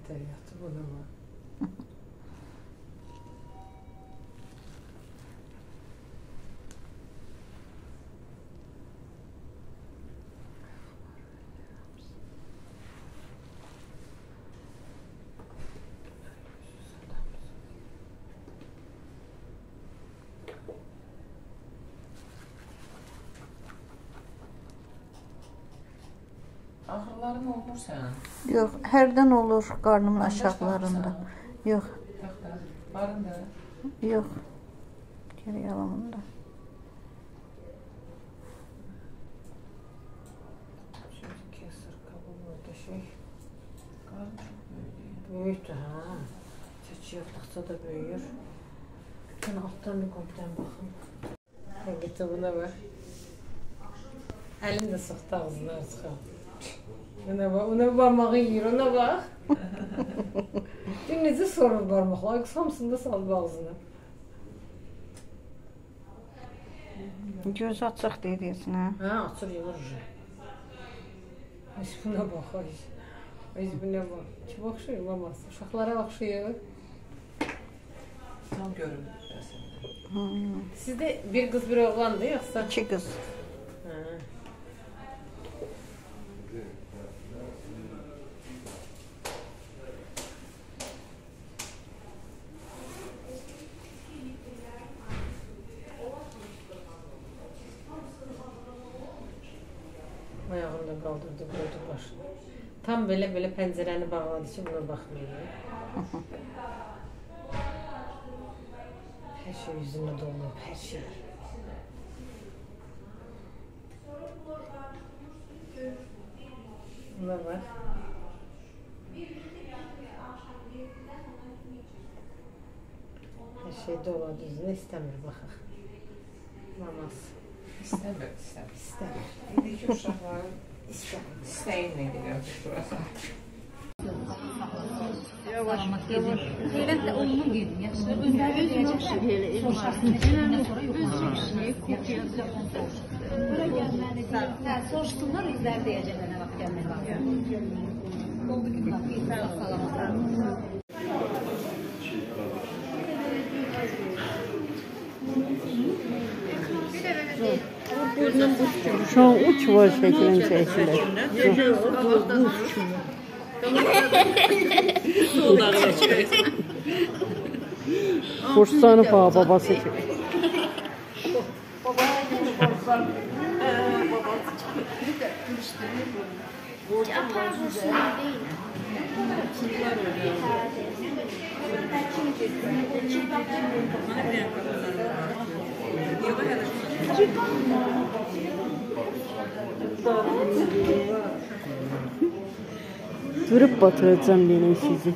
Batteriyatı bu da var. Ağrıların olur sənin? Yox, hərdən olur qarnımın aşağılarında. Yox. Yox da, barında? Yox. Geri yalanında. Şimdi kesir kabul orada şey. Qarn çok böyük. Böyükdür ha. Çəki yatdıqca da böyüyür. Bütün altdan bir kompdən baxın. Həqiqətə buna bax. Əlim də soxdu ağzına çıxar. Ona barmağı yiyir, ona bax. Dün necə sorur barmaqlar, hamısını da salıb ağzına. Göz açıq deyirsən, hə? Hə, açır yumur. Heç buna bax, heç buna bax. Kim oxşayır, maması? Uşaqlara oxşayır. Tam görünür əslində. Sizdə bir qız, bir oğlandır, yoxsa? 2 qız. Ayağını da qaldırdı, qoydu başını. Tam belə pəncərəni bağladı ki, buna baxmayın. Hər şey yüzünə dolub, hər şey. Buna bax. Hər şey doladı yüzünə, istəmir baxaq. Maması. İstəmir. İstəmir. İndiki uşaqların istəyin nədir artıq burası? Yavaş. Xeyrət də onun gedin, yaxşı. Özləri deyəcəklər. Sonra bura gəlməlidir. Soruşsunlar, özləri deyəcəklər nə vaxt gəlmək lazım. Oldu ki, Şu an uç var şeklini çekilir. Kurslanı babası gibi. Durup batıracağım yine sizi.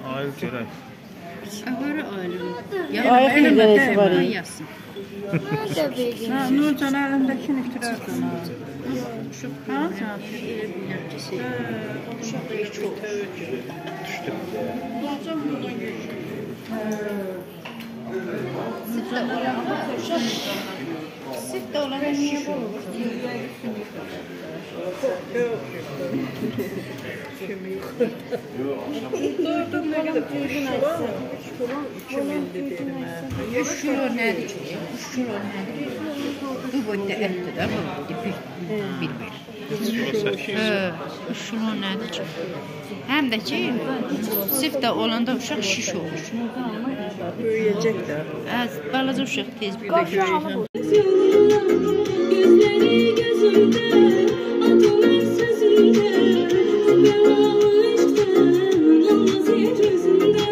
Hayır, görək. Ahara ayrılır. Ayak bir denesi var ya. Nurcan əlindəkini itirərsən. Ha? Elə bilər ki, uşaq da heç olur. Nurcan buradan geçir. Süt də olanda şiş olur. Uşur nədir ki? Uşur nədir? Bu boyda ətdir də, bu boyda bir. Uşur nədir ki? Həm də ki, süt də olanda uşaq şiş olur. Böyüyecek de. Balaca uşaq tez bir də görək. Gözleri gözümde, adım sözümde, aşktan olmaz yeryüzünde.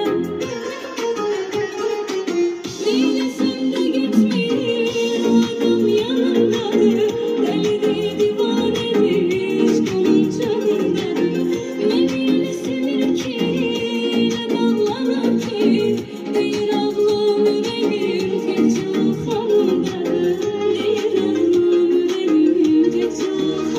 Neylesin de gitmeyeyim, adam yanındadır. Deli divanedir, onun canındadır. Meylesin bir ki, ne bağlanır ki, bir ablam yüreğim tek çok halındadır. Bir ablam yüreğim tek çok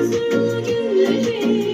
Gözüm günleri